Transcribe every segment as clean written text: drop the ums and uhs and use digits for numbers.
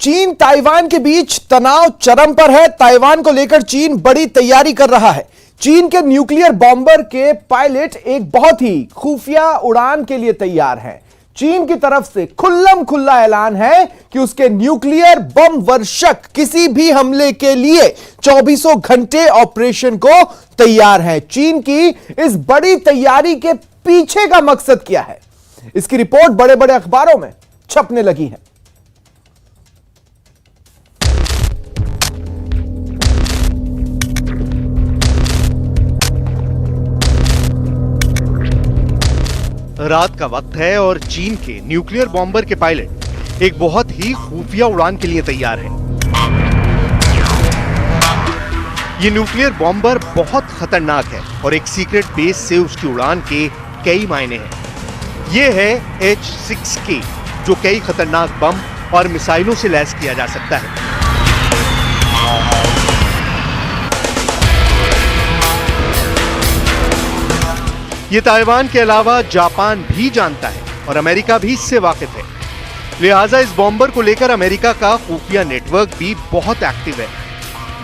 चीन ताइवान के बीच तनाव चरम पर है। ताइवान को लेकर चीन बड़ी तैयारी कर रहा है। चीन के न्यूक्लियर बॉम्बर के पायलट एक बहुत ही खुफिया उड़ान के लिए तैयार हैं। चीन की तरफ से खुल्लम खुल्ला ऐलान है कि उसके न्यूक्लियर बम वर्षक किसी भी हमले के लिए 24 घंटे ऑपरेशन को तैयार है। चीन की इस बड़ी तैयारी के पीछे का मकसद क्या है, इसकी रिपोर्ट बड़े बड़े अखबारों में छपने लगी है। रात का वक्त है और चीन के न्यूक्लियर बॉम्बर के पायलट एक बहुत ही खुफिया उड़ान के लिए तैयार हैं। ये न्यूक्लियर बॉम्बर बहुत खतरनाक है और एक सीक्रेट बेस से उसकी उड़ान के कई मायने हैं। ये है H-6K, जो कई खतरनाक बम और मिसाइलों से लैस किया जा सकता है। ये ताइवान के अलावा जापान भी जानता है और अमेरिका भी इससे वाकिफ है। लिहाजा इस बॉम्बर को लेकर अमेरिका का खुफिया नेटवर्क भी बहुत एक्टिव है।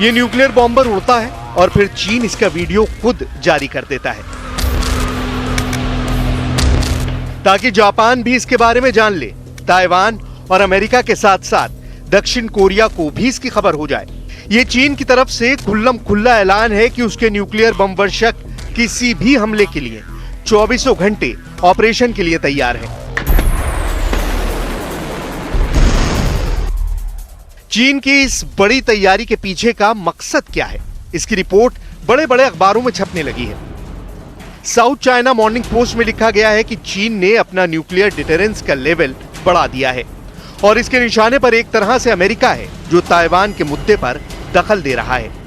ये न्यूक्लियर बॉम्बर उड़ता है और फिर चीन इसका वीडियो खुद जारी कर देता है ताकि जापान भी इसके बारे में जान ले। ताइवान और अमेरिका के साथ साथ दक्षिण कोरिया को भी इसकी खबर हो जाए। ये चीन की तरफ से खुल्लम खुल्ला ऐलान है कि उसके न्यूक्लियर बम वर्षक किसी भी हमले के लिए 24 घंटे ऑपरेशन के लिए तैयार है। चीन की इस बड़ी तैयारी के पीछे का मकसद क्या है, इसकी रिपोर्ट बड़े बड़े अखबारों में छपने लगी है। साउथ चाइना मॉर्निंग पोस्ट में लिखा गया है कि चीन ने अपना न्यूक्लियर डिटरेंस का लेवल बढ़ा दिया है और इसके निशाने पर एक तरह से अमेरिका है, जो ताइवान के मुद्दे पर दखल दे रहा है।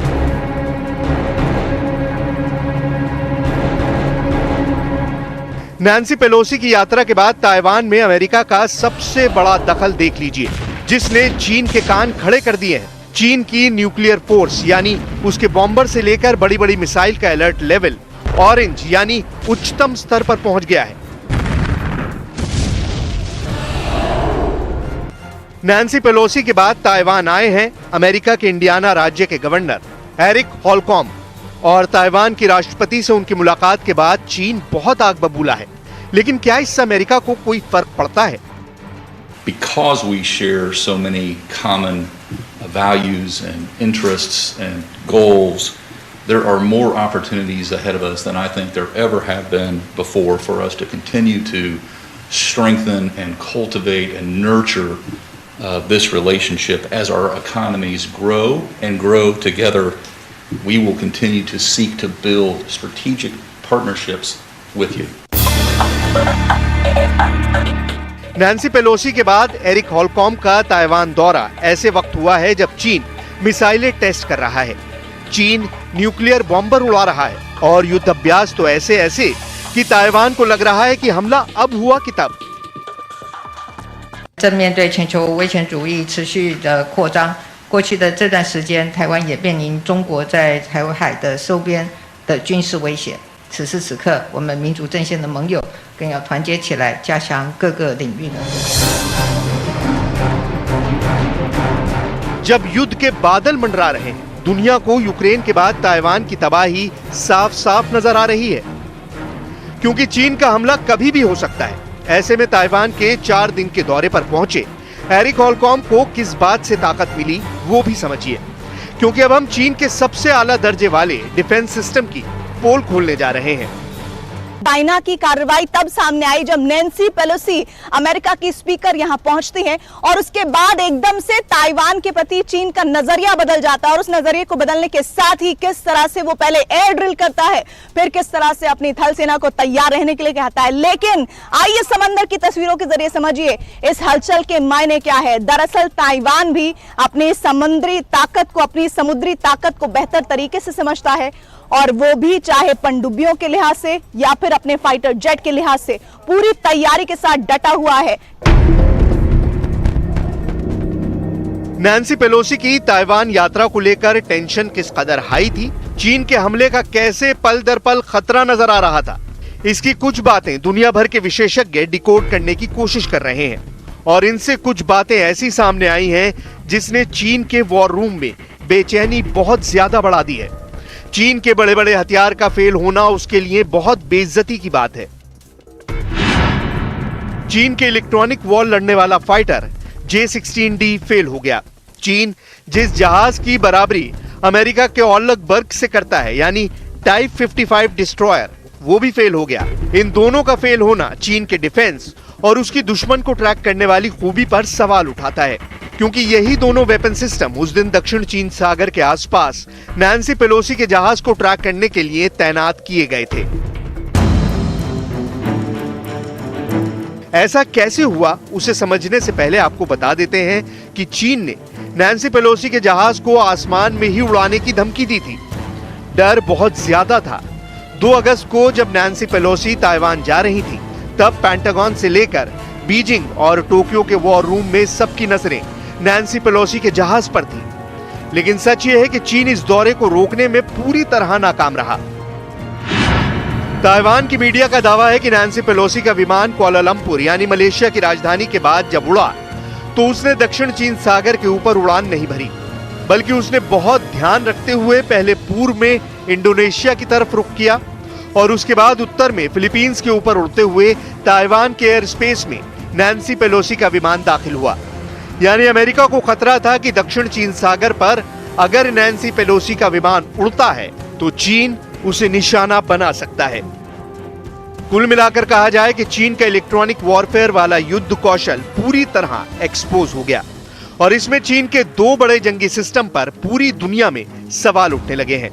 नैन्सी पेलोसी की यात्रा के बाद ताइवान में अमेरिका का सबसे बड़ा दखल देख लीजिए, जिसने चीन के कान खड़े कर दिए हैं। चीन की न्यूक्लियर फोर्स यानी उसके बॉम्बर से लेकर बड़ी बड़ी मिसाइल का अलर्ट लेवल ऑरेंज यानी उच्चतम स्तर पर पहुंच गया है। नैन्सी पेलोसी के बाद ताइवान आए हैं अमेरिका के इंडियाना राज्य के गवर्नर एरिक हॉलकॉम, और ताइवान की राष्ट्रपति से उनकी मुलाकात के बाद चीन बहुत आग बबूला है। लेकिन क्या इससे अमेरिका को कोई फर्क पड़ता है? Because we share so many common values and interests and goals, there are more opportunities ahead of us than I think there ever have been before for us to continue to strengthen and cultivate and nurture this relationship. As our economies grow and grow together, we will continue to seek to build strategic partnerships with you. Nancy Pelosi के बाद Eric हॉलकॉम का Taiwan दौरा ऐसे वक्त हुआ है जब चीन मिसाइलें टेस्ट कर रहा है, चीन न्यूक्लियर बॉम्बर उड़ा रहा है और युद्ध अभ्यास तो ऐसे कि ताइवान को लग रहा है कि हमला अब हुआ कि तब। 正面对全球威权主义持续的扩张，过去的这段时间，台湾也面临中国在台湾海的周边的军事威胁。此时此刻，我们民主阵线的盟友更要团结起来，加强各个领域的。जब युद्ध के बादल मंडरा रहे हैं, दुनिया को यूक्रेन के बाद ताइवान की तबाही साफ साफ नजर आ रही है, क्योंकि चीन का हमला कभी भी हो सकता है। ऐसे में ताइवान के 4 दिन के दौरे पर पहुंचे एरिक हॉलकॉम को किस बात से ताकत मिली वो भी समझिए, क्योंकि अब हम चीन के सबसे आला दर्जे वाले डिफेंस सिस्टम की पोल खोलने जा रहे हैं। चाइना की कार्रवाई तब सामने आई जब नैन्सी पेलोसी अमेरिका की स्पीकर यहां पहुंचती हैं और उसके बाद एकदम से ताइवान के प्रति चीन का नजरिया बदल जाता है। और उस नजरिए को बदलने के साथ ही किस तरह से वो पहले एयर ड्रिल करता है, फिर किस तरह से अपनी थल सेना को तैयार रहने के लिए कहता है। लेकिन आइए समंदर की तस्वीरों के जरिए समझिए इस हलचल के मायने क्या है। दरअसल ताइवान भी अपनी समुद्री ताकत को बेहतर तरीके से समझता है और वो भी चाहे पनडुब्बियों के लिहाज से या फिर अपने फाइटर जेट के लिहाज से पूरी तैयारी के साथ डटा हुआ है। नैन्सी पेलोसी की ताइवान यात्रा को लेकर टेंशन किस कदर हाई थी, चीन के हमले का कैसे पल दर पल खतरा नजर आ रहा था, इसकी कुछ बातें दुनिया भर के विशेषज्ञ डिकोड करने की कोशिश कर रहे हैं और इनसे कुछ बातें ऐसी सामने आई हैं जिसने चीन के वॉर रूम में बेचैनी बहुत ज्यादा बढ़ा दी है। चीन के बड़े बड़े हथियार का फेल होना उसके लिए बहुत बेइज्जती की बात है। चीन के इलेक्ट्रॉनिक वॉर लड़ने वाला फाइटर J-16D फेल हो गया। चीन जिस जहाज की बराबरी अमेरिका के ऑलकबर्ग से करता है, यानी टाइप 55 डिस्ट्रॉयर, वो भी फेल हो गया। इन दोनों का फेल होना चीन के डिफेंस और उसकी दुश्मन को ट्रैक करने वाली खूबी पर सवाल उठाता है, क्योंकि यही दोनों वेपन सिस्टम उस दिन दक्षिण चीन सागर के आसपास नैन्सी पेलोसी के जहाज को ट्रैक करने के लिए तैनात किए गए थे। ऐसा कैसे हुआ उसे समझने से पहले आपको बता देते हैं कि चीन ने नैन्सी पेलोसी के जहाज को आसमान में ही उड़ाने की धमकी दी थी। डर बहुत ज्यादा था। 2 अगस्त को जब नैन्सी पेलोसी ताइवान जा रही थी, तब पेंटागन से लेकर बीजिंग और टोक्यो के वॉर रूम में सबकी नजरें नैन्सी पेलोसी के जहाज पर थी। लेकिन सच यह है कि चीन इस दौरे को रोकने में पूरी तरह नाकाम रहा। ताइवान की मीडिया का दावा है कि नैन्सी पेलोसी का विमान कुआलालंपुर यानी मलेशिया की राजधानी के बाद जब उड़ा तो उसने दक्षिण चीन सागर के ऊपर उड़ान नहीं भरी, बल्कि उसने बहुत ध्यान रखते हुए पहले पूर्व में इंडोनेशिया की तरफ रुख किया और उसके बाद उत्तर में फिलीपींस के ऊपर उड़ते हुए ताइवान के एयर स्पेस में नैन्सी पेलोसी का विमान दाखिल हुआ। यानी अमेरिका को खतरा था कि दक्षिण चीन सागर पर अगर नैन्सी पेलोसी का विमान उड़ता है तो चीन उसे निशाना बना सकता है। कुल मिलाकर कहा जाए कि चीन का इलेक्ट्रॉनिक वॉरफेयर वाला युद्ध कौशल पूरी तरह एक्सपोज हो गया और इसमें चीन के 2 बड़े जंगी सिस्टम पर पूरी दुनिया में सवाल उठने लगे हैं।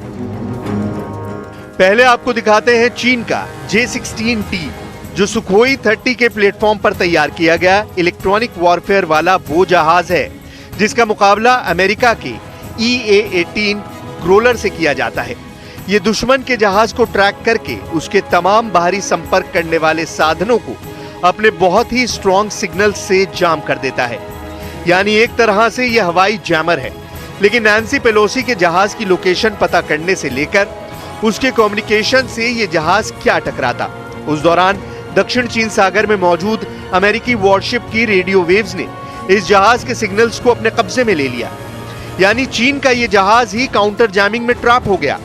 पहले आपको दिखाते हैं चीन का J-16D, जो सुखोई 30 के प्लेटफॉर्म पर तैयार किया गया इलेक्ट्रॉनिक वॉरफेयर वाला वो जहाज है जिसका मुकाबला अमेरिका के EA-18 ग्रोलर से किया जाता है। ये दुश्मन के जहाज को ट्रैक करके उसके तमाम बाहरी संपर्क करने वाले साधनों को अपने बहुत ही स्ट्रॉन्ग सिग्नल से जाम कर देता है। यानी एक तरह से यह हवाई जैमर है। लेकिन नैन्सी पेलोसी के जहाज की लोकेशन पता करने से लेकर उसके कम्युनिकेशन से यह जहाज क्या टकराता, उस दौरान दक्षिण चीन सागर में मौजूद अमेरिकी वॉरशिप की रेडियो वेव्स ने इस जहाज के सिग्नल्स को अपने कब्जे में ले लिया। यानी चीन का यह जहाज ही काउंटर जैमिंग में ट्रैप हो गया।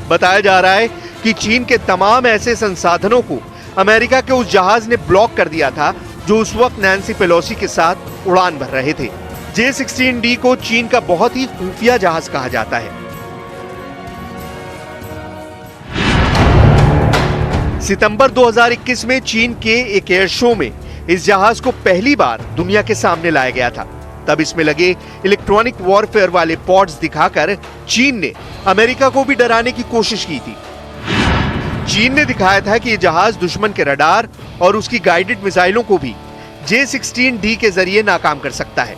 बताया जा रहा है कि चीन के तमाम ऐसे संसाधनों को अमेरिका के उस जहाज ने ब्लॉक कर दिया था जो उस वक्त नैन्सी पेलोसी के साथ उड़ान भर रहे थे। J-16D को चीन का बहुत ही खुफिया जहाज कहा जाता है। सितंबर 2021 में चीन के एक एयर शो में इस जहाज को पहली बार दुनिया के सामने लाया गया था। तब इसमें लगे इलेक्ट्रॉनिक वॉरफेयर वाले पॉड्स दिखाकर चीन ने अमेरिका को भी डराने की कोशिश की थी। चीन ने दिखाया था कि यह जहाज दुश्मन के रडार और उसकी गाइडेड मिसाइलों को भी J-16D के जरिए नाकाम कर सकता है।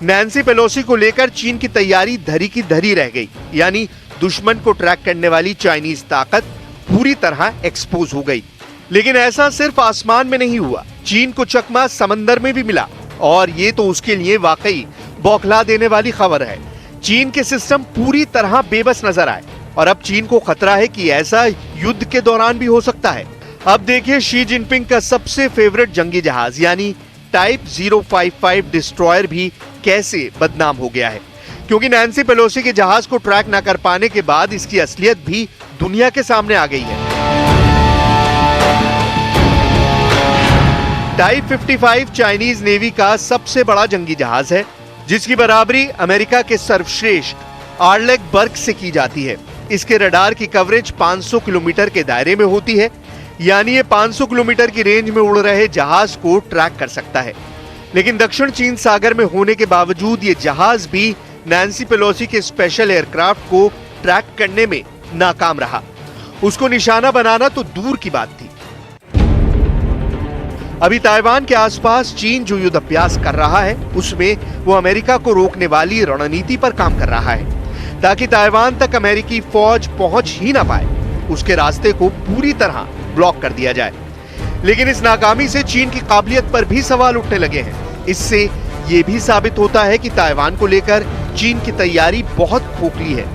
नैन्सी पेलोसी को लेकर चीन की तैयारी धरी की धरी रह गई। यानी दुश्मन को ट्रैक करने वाली चाइनीज ताकत पूरी तरह एक्सपोज हो गई। लेकिन ऐसा सिर्फ आसमान में नहीं हुआ, चीन को चकमा समंदर में भी मिला और ये तो उसके लिए वाकई बौखला देने वाली खबर है। चीन के सिस्टम पूरी तरह बेबस नजर आए और अब चीन को खतरा है कि ऐसा युद्ध के दौरान भी हो सकता है। अब देखिए शी जिनपिंग का सबसे फेवरेट जंगी जहाज यानी टाइप 055 डिस्ट्रॉयर भी कैसे बदनाम हो गया है, क्योंकि नैन्सी पेलोसी के जहाज को ट्रैक न कर पाने के बाद इसकी असलियत भी दुनिया के सामने आ गई है। टाइप 55 चाइनीज नेवी का सबसे बड़ा जंगी जहाज है, जिसकी बराबरी अमेरिका के सर्वश्रेष्ठ ऑलकबर्ग से की जाती है। इसके रडार की कवरेज 500 किलोमीटर के दायरे में होती है, यानी ये 500 किलोमीटर की रेंज में उड़ रहे जहाज को ट्रैक कर सकता है। लेकिन दक्षिण चीन सागर में होने के बावजूद ये जहाज भी नैन्सी पेलोसी के स्पेशल एयरक्राफ्ट को ट्रैक करने में नाकाम रहा। उसको निशाना बनाना तो दूर की बात थी। अभी ताइवान के आसपास चीन जो युद्ध अभ्यास कर रहा है उसमें वो अमेरिका को रोकने वाली रणनीति पर काम कर रहा है, ताकि ताइवान तक अमेरिकी फौज पहुंच ही ना पाए, उसके रास्ते को पूरी तरह ब्लॉक कर दिया जाए। लेकिन इस नाकामी से चीन की काबिलियत पर भी सवाल उठने लगे हैं। इससे ये भी साबित होता है कि ताइवान को लेकर चीन की तैयारी बहुत खोखली है।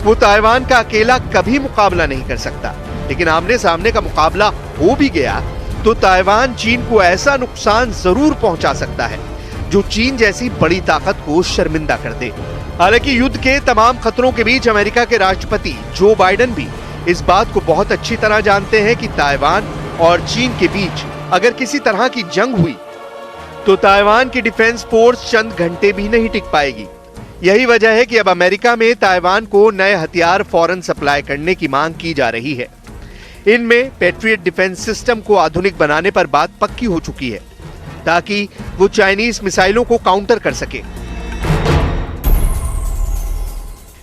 वो ताइवान का अकेला कभी मुकाबला नहीं कर सकता, लेकिन आमने सामने का मुकाबला हो भी गया तो ताइवान चीन को ऐसा नुकसान जरूर पहुंचा सकता है। जो चीन जैसी बड़ी ताकत को शर्मिंदा कर दे। हालांकि युद्ध के तमाम खतरों के बीच अमेरिका के राष्ट्रपति जो बाइडेन भी इस बात को बहुत अच्छी तरह जानते हैं कि ताइवान और चीन के बीच अगर किसी तरह की जंग हुई तो ताइवान की डिफेंस फोर्स चंद घंटे भी नहीं टिक पाएगी। यही वजह है कि अब अमेरिका में ताइवान को नए हथियार फौरन सप्लाई करने की मांग की जा रही है। इनमें पैट्रियट डिफेंस सिस्टम को आधुनिक बनाने पर बात पक्की हो चुकी है ताकि वो चाइनीज मिसाइलों को काउंटर कर सके।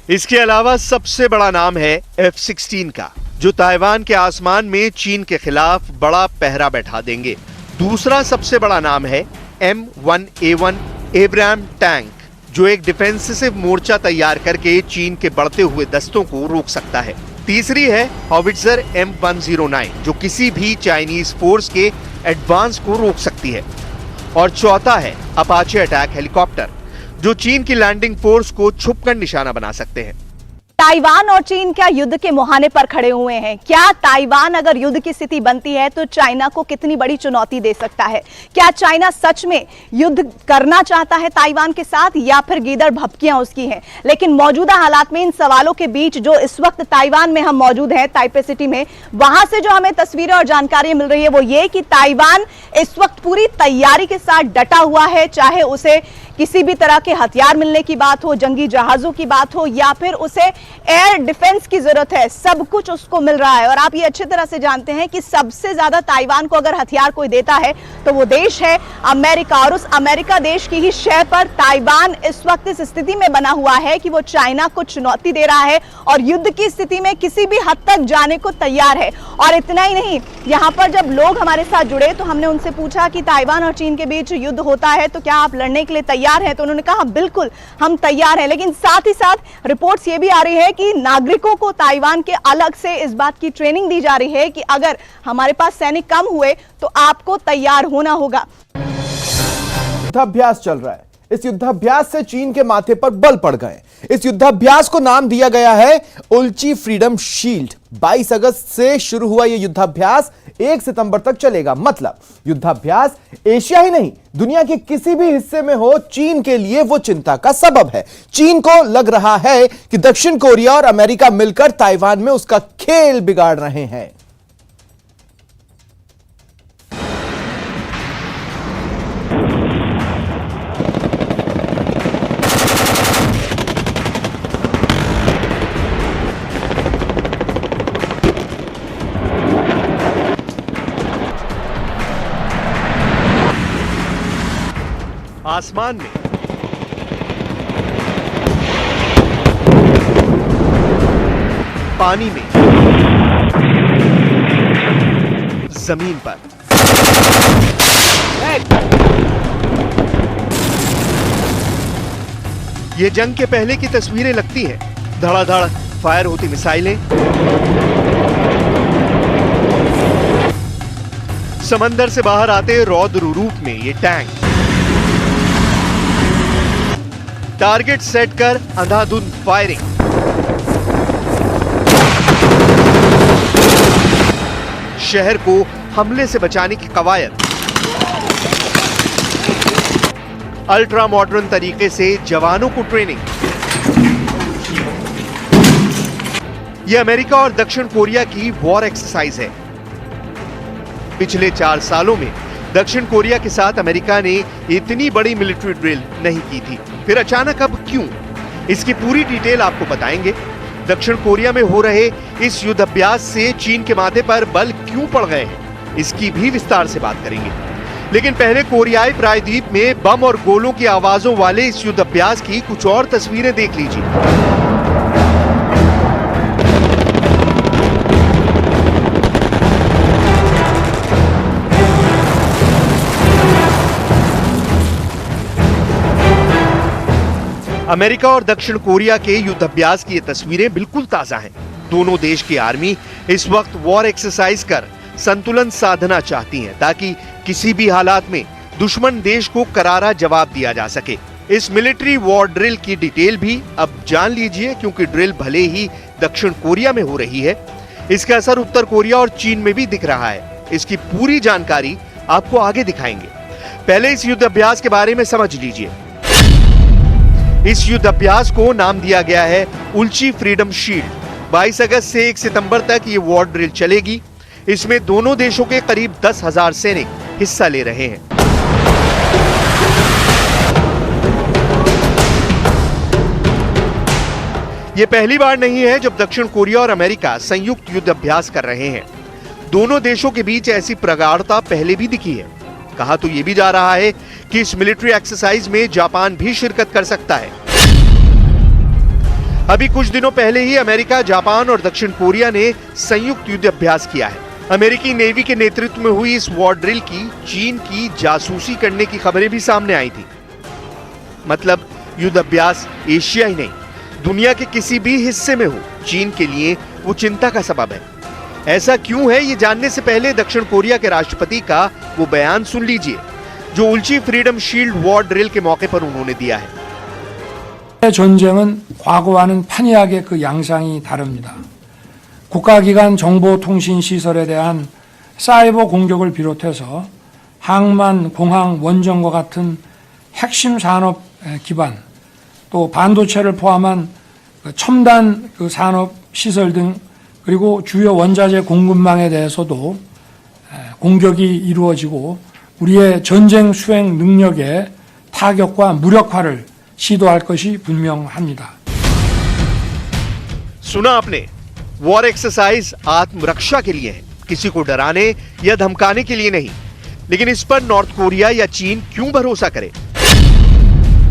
इसके अलावा सबसे बड़ा नाम है F-16 का, जो ताइवान के आसमान में चीन के खिलाफ बड़ा पहरा बैठा देंगे। दूसरा सबसे बड़ा नाम है M1A1 एब्राम टैंक, जो एक डिफेंसिव मोर्चा तैयार करके चीन के बढ़ते हुए दस्तों को रोक सकता है। तीसरी है हॉविट्जर M109, जो किसी भी चाइनीज फोर्स के एडवांस को रोक सकती है। और चौथा है अपाचे अटैक हेलीकॉप्टर, जो चीन की लैंडिंग फोर्स को छुपकर निशाना बना सकते हैं। ताइवान और चीन क्या युद्ध के मुहाने पर खड़े हुए हैं? क्या ताइवान अगर युद्ध की स्थिति बनती है तो चाइना को कितनी बड़ी चुनौती दे सकता है? क्या चाइना सच में युद्ध करना चाहता है ताइवान के साथ, या फिर गीदड़ भपकियां उसकी हैं? लेकिन मौजूदा हालात में इन सवालों के बीच जो इस वक्त ताइवान में हम मौजूद हैं, ताइपे सिटी में, वहां से जो हमें तस्वीरें और जानकारी मिल रही है वो ये कि ताइवान इस वक्त पूरी तैयारी के साथ डटा हुआ है, चाहे उसे किसी भी तरह के हथियार मिलने की बात हो, जंगी जहाजों की बात हो, या फिर उसे एयर डिफेंस की जरूरत है, सब कुछ उसको मिल रहा है। और आप ये अच्छी तरह से जानते हैं कि सबसे ज्यादा ताइवान को अगर हथियार कोई देता है तो वो देश है अमेरिका, और उस अमेरिका देश की ही शय पर ताइवान इस वक्त इस स्थिति में बना हुआ है कि वो चाइना को चुनौती दे रहा है और युद्ध की स्थिति में किसी भी हद तक जाने को तैयार है। और इतना ही नहीं, यहाँ पर जब लोग हमारे साथ जुड़े तो हमने उनसे पूछा कि ताइवान और चीन के बीच युद्ध होता है तो क्या आप लड़ने के लिए तैयार हैं? तो उन्होंने कहा बिल्कुल हम तैयार हैं। लेकिन साथ ही साथ रिपोर्ट्स ये भी आ रही है कि नागरिकों को ताइवान के अलग से इस बात की ट्रेनिंग दी जा रही है कि अगर हमारे पास सैनिक कम हुए तो आपको तैयार होना होगा। युद्धाभ्यास चल रहा है। इस युद्धाभ्यास से चीन के माथे पर बल पड़ गए। इस युद्धाभ्यास को नाम दिया गया है उल्ची फ्रीडम शील्ड। 22 अगस्त से शुरू हुआ यह युद्धाभ्यास 1 सितंबर तक चलेगा। मतलब युद्धाभ्यास एशिया ही नहीं, दुनिया के किसी भी हिस्से में हो, चीन के लिए वो चिंता का सबब है। चीन को लग रहा है कि दक्षिण कोरिया और अमेरिका मिलकर ताइवान में उसका खेल बिगाड़ रहे हैं। आसमान में पानी में जमीन पर ये जंग के पहले की तस्वीरें लगती हैं। धड़ाधड़ फायर होती मिसाइलें, समंदर से बाहर आते रौद्र रूप में ये टैंक, टारगेट सेट कर अंधाधुंध फायरिंग, शहर को हमले से बचाने की कवायद, अल्ट्रा मॉडर्न तरीके से जवानों को ट्रेनिंग। यह अमेरिका और दक्षिण कोरिया की वॉर एक्सरसाइज है। पिछले 4 सालों में दक्षिण कोरिया के साथ अमेरिका ने इतनी बड़ी मिलिट्री ड्रिल नहीं की थी। फिर अचानक अब क्यों? इसकी पूरी डिटेल आपको बताएंगे। दक्षिण कोरिया में हो रहे इस युद्धाभ्यास से चीन के माथे पर बल क्यों पड़ गए हैं, इसकी भी विस्तार से बात करेंगे। लेकिन पहले कोरियाई प्रायद्वीप में बम और गोलों की आवाजों वाले इस युद्धाभ्यास की कुछ और तस्वीरें देख लीजिए। अमेरिका और दक्षिण कोरिया के युद्धाभ्यास की ये तस्वीरें बिल्कुल ताजा हैं। दोनों देश की आर्मी इस वक्त वॉर एक्सरसाइज कर संतुलन साधना चाहती हैं ताकि किसी भी हालात में दुश्मन देश को करारा जवाब दिया जा सके। इस मिलिट्री वॉर ड्रिल की डिटेल भी अब जान लीजिए, क्योंकि ड्रिल भले ही दक्षिण कोरिया में हो रही है, इसका असर उत्तर कोरिया और चीन में भी दिख रहा है। इसकी पूरी जानकारी आपको आगे दिखाएंगे। पहले इस युद्ध अभ्यास के बारे में समझ लीजिए। इस युद्ध अभ्यास को नाम दिया गया है उल्ची फ्रीडम शील्ड। 22 अगस्त से 1 सितंबर तक ये वॉर ड्रिल चलेगी। इसमें दोनों देशों के करीब 10,000 सैनिक हिस्सा ले रहे हैं। यह पहली बार नहीं है जब दक्षिण कोरिया और अमेरिका संयुक्त युद्ध अभ्यास कर रहे हैं। दोनों देशों के बीच ऐसी प्रगाढ़ता पहले भी दिखी है। कहा तो यह भी जा रहा है कि इस मिलिट्री एक्सरसाइज में जापान भी शिरकत कर सकता है। अभी कुछ दिनों पहले ही अमेरिका, जापान और दक्षिण कोरिया ने संयुक्त युद्ध अभ्यास किया है। अमेरिकी नेवी के नेतृत्व में हुई इस वॉर ड्रिल की चीन की जासूसी करने की खबरें भी सामने आई थी। मतलब युद्ध अभ्यास एशिया ही नहीं, दुनिया के किसी भी हिस्से में हो, चीन के लिए वो चिंता का सबब है। ऐसा क्यों है, ये जानने से पहले दक्षिण कोरिया के राष्ट्रपति का वो बयान सुन लीजिए जो उल्ची फ्रीडम शील्ड वॉर ड्रिल के मौके पर उन्होंने दिया है। 전쟁은 과거와는 판이하게 그 양상이 다릅니다. 국가기관 정보통신시설에 대한 사이버 공격을 비롯해서 항만, 공항, 원전과 같은 핵심 산업 기반, 또 반도체를 포함한 첨단 산업 시설 등 그리고 주요 원자재 공급망에 대해서도 공격이 이루어지고 우리의 전쟁 수행 능력의 타격과 무력화를 시도할 것이 분명합니다. सुना आपने, वॉर एक्सरसाइज आत्मरक्षा के लिए है, किसी को डराने या धमकाने के लिए नहीं। लेकिन इस पर नॉर्थ कोरिया या चीन क्यों भरोसा करे?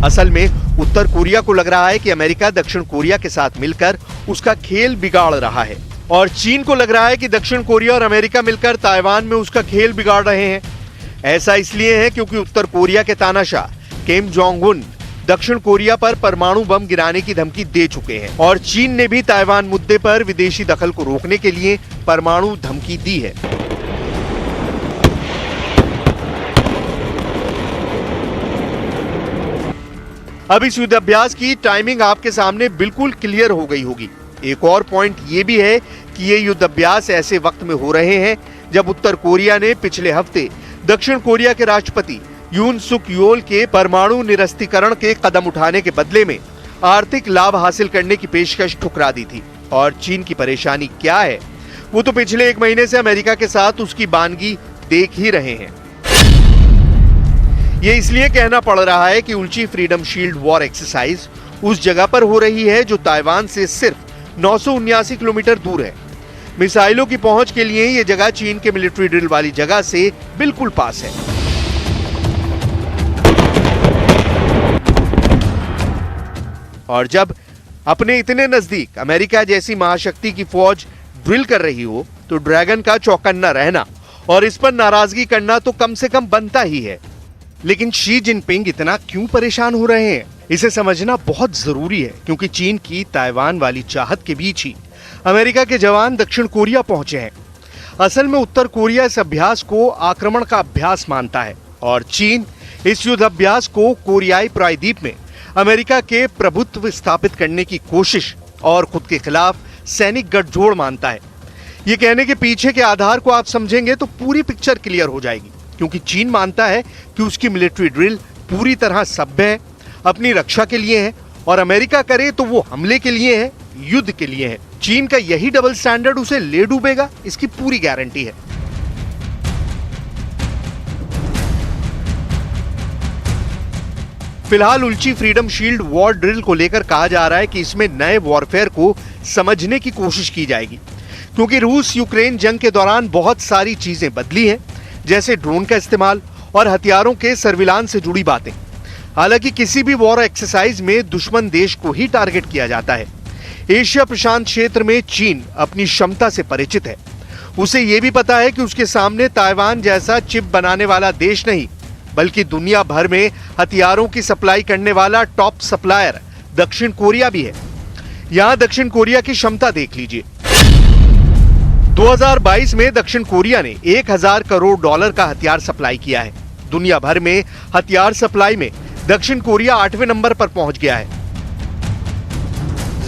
असल में उत्तर कोरिया को लग रहा है कि अमेरिका दक्षिण कोरिया के साथ मिलकर उसका खेल बिगाड़ रहा है, और चीन को लग रहा है कि दक्षिण कोरिया और अमेरिका मिलकर ताइवान में उसका खेल बिगाड़ रहे हैं। ऐसा इसलिए है क्योंकि उत्तर कोरिया के तानाशाह किम जोंग उन दक्षिण कोरिया पर परमाणु बम गिराने की धमकी दे चुके हैं, और चीन ने भी ताइवान मुद्दे पर विदेशी दखल को रोकने के लिए परमाणु धमकी दी है। अब इस युद्ध अभ्यास की टाइमिंग आपके सामने बिल्कुल क्लियर हो गई होगी। एक और पॉइंट ये भी है कि ये युद्ध अभ्यास ऐसे वक्त में हो रहे हैं जब उत्तर कोरिया ने पिछले हफ्ते दक्षिण कोरिया के राष्ट्रपति यून सुक योल के परमाणु निरस्त्रीकरण के कदम उठाने के बदले में आर्थिक लाभ हासिल करने की पेशकश ठुकरा दी थी। और चीन की परेशानी क्या है, वो तो पिछले 1 महीने से अमेरिका के साथ उसकी बानगी देख ही रहे हैं। ये इसलिए कहना पड़ रहा है कि उल्ची फ्रीडम शील्ड वॉर एक्सरसाइज उस जगह पर हो रही है जो ताइवान से सिर्फ 979 किलोमीटर दूर है। मिसाइलों की पहुंच के लिए यह जगह चीन के मिलिट्री ड्रिल वाली जगह से बिल्कुल पास है। और जब अपने इतने नजदीक अमेरिका जैसी महाशक्ति की फौज ड्रिल कर रही हो, तो ड्रैगन का चौकन्ना रहना और इस पर नाराजगी करना तो कम से कम बनता ही है। लेकिन शी जिनपिंग इतना क्यों परेशान हो रहे हैं, इसे समझना बहुत जरूरी है, क्योंकि चीन की ताइवान वाली चाहत के बीच ही अमेरिका के जवान दक्षिण कोरिया पहुंचे हैं। असल में उत्तर कोरिया इस अभ्यास को आक्रमण का अभ्यास मानता है, और चीन इस युद्ध अभ्यास को कोरियाई प्रायद्वीप में अमेरिका के प्रभुत्व स्थापित करने की कोशिश और खुद के खिलाफ सैनिक गठजोड़ मानता है। ये कहने के पीछे के आधार को आप समझेंगे तो पूरी पिक्चर क्लियर हो जाएगी, क्योंकि चीन मानता है कि उसकी मिलिट्री ड्रिल पूरी तरह सभ्य है, अपनी रक्षा के लिए है, और अमेरिका करे तो वो हमले के लिए है, युद्ध के लिए है। चीन का यही डबल स्टैंडर्ड उसे ले डूबेगा, इसकी पूरी गारंटी है। फिलहाल उल्ची फ्रीडम शील्ड वॉर ड्रिल को लेकर कहा जा रहा है कि इसमें नए वॉरफेयर को समझने की कोशिश की जाएगी, क्योंकि रूस यूक्रेन जंग के दौरान बहुत सारी चीजें बदली हैं, जैसे ड्रोन का इस्तेमाल और हथियारों के सर्विलांस से जुड़ी बातें। हालांकि किसी भी वॉर एक्सरसाइज में दुश्मन देश को ही टारगेट किया जाता है। एशिया प्रशांत क्षेत्र में चीन अपनी क्षमता से परिचित है। उसे यह भी पता है कि उसके सामने ताइवान जैसा चिप बनाने वाला देश नहीं, बल्कि दुनिया भर में हथियारों की सप्लाई करने वाला टॉप सप्लायर दक्षिण कोरिया भी है। यहां दक्षिण कोरिया की क्षमता देख लीजिए। 2022 में दक्षिण कोरिया ने $1000 करोड़ का हथियार सप्लाई किया है। दुनिया भर में हथियार सप्लाई में दक्षिण कोरिया 8वें नंबर पर पहुंच गया है।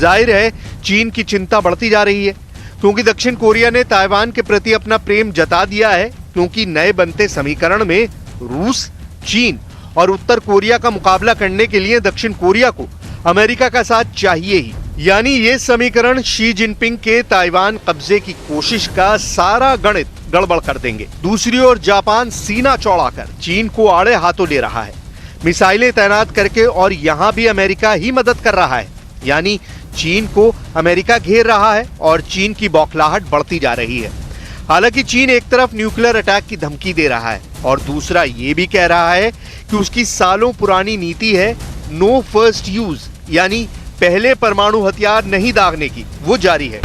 जाहिर है चीन की चिंता बढ़ती जा रही है, क्योंकि दक्षिण कोरिया ने ताइवान के प्रति अपना प्रेम जता दिया है, क्योंकि नए बनते समीकरण में रूस, चीन और उत्तर कोरिया का मुकाबला करने के लिए दक्षिण कोरिया को अमेरिका का साथ चाहिए ही। यानी ये समीकरण शी जिनपिंग के ताइवान कब्जे की कोशिश का सारा गणित गड़बड़ कर देंगे। दूसरी ओर जापान सीना चौड़ाकर चीन को आड़े हाथों ले रहा है, मिसाइलें तैनात करके, और यहां भी अमेरिका ही मदद कर रहा है। यानी चीन को अमेरिका घेर रहा है और चीन की बौखलाहट बढ़ती जा रही है। हालांकि चीन एक तरफ न्यूक्लियर अटैक की धमकी दे रहा है और दूसरा ये भी कह रहा है कि उसकी सालों पुरानी नीति है नो फर्स्ट यूज, यानी पहले परमाणु हथियार नहीं दागने की, वो जारी है।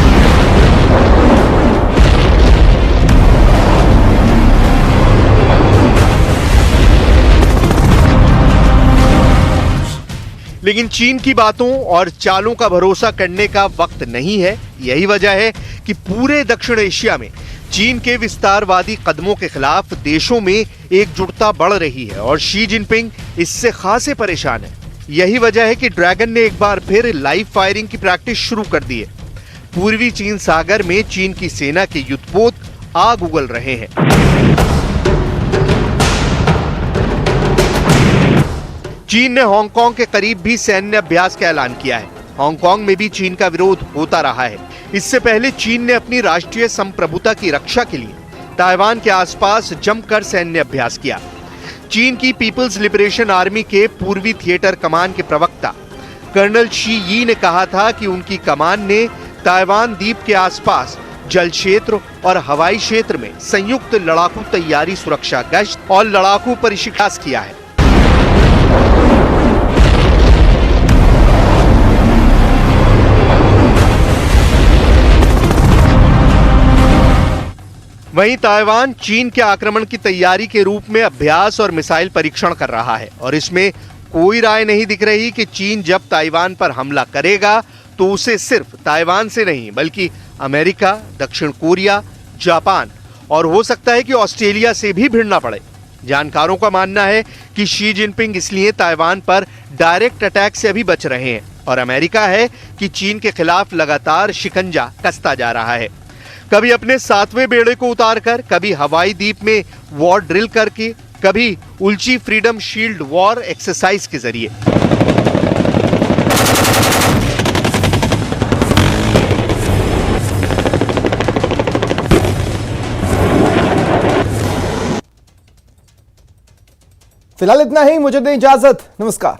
लेकिन चीन की बातों और चालों का भरोसा करने का वक्त नहीं है। यही वजह है कि पूरे दक्षिण एशिया में चीन के विस्तारवादी कदमों के खिलाफ देशों में एकजुटता बढ़ रही है और शी जिनपिंग इससे खासे परेशान है। यही वजह है कि ड्रैगन ने एक बार फिर लाइव फायरिंग की प्रैक्टिस शुरू कर दी है। पूर्वी चीन सागर में चीन की सेना के युद्धपोत आग उगल रहे हैं। चीन ने हांगकांग के करीब भी सैन्य अभ्यास का ऐलान किया है। हांगकांग में भी चीन का विरोध होता रहा है। इससे पहले चीन ने अपनी राष्ट्रीय संप्रभुता की रक्षा के लिए ताइवान के आसपास जमकर सैन्य अभ्यास किया। चीन की पीपल्स लिबरेशन आर्मी के पूर्वी थिएटर कमान के प्रवक्ता कर्नल शी यी ने कहा था कि उनकी कमान ने ताइवान द्वीप के आसपास जल क्षेत्र और हवाई क्षेत्र में संयुक्त लड़ाकू तैयारी, सुरक्षा गश्त और लड़ाकू प्रशिक्षण किया है। वहीं ताइवान चीन के आक्रमण की तैयारी के रूप में अभ्यास और मिसाइल परीक्षण कर रहा है और इसमें कोई राय नहीं दिख रही कि चीन जब ताइवान पर हमला करेगा तो उसे सिर्फ ताइवान से नहीं बल्कि अमेरिका, दक्षिण कोरिया, जापान और हो सकता है कि ऑस्ट्रेलिया से भी भिड़ना पड़े। जानकारों का मानना है कि शी जिनपिंग इसलिए ताइवान पर डायरेक्ट अटैक से अभी बच रहे हैं और अमेरिका है कि चीन के खिलाफ लगातार शिकंजा कसता जा रहा है। कभी अपने 7वें बेड़े को उतारकर, कभी हवाई द्वीप में वॉर ड्रिल करके, कभी उल्ची फ्रीडम शील्ड वॉर एक्सरसाइज के जरिए। फिलहाल इतना ही, मुझे दें इजाजत, नमस्कार।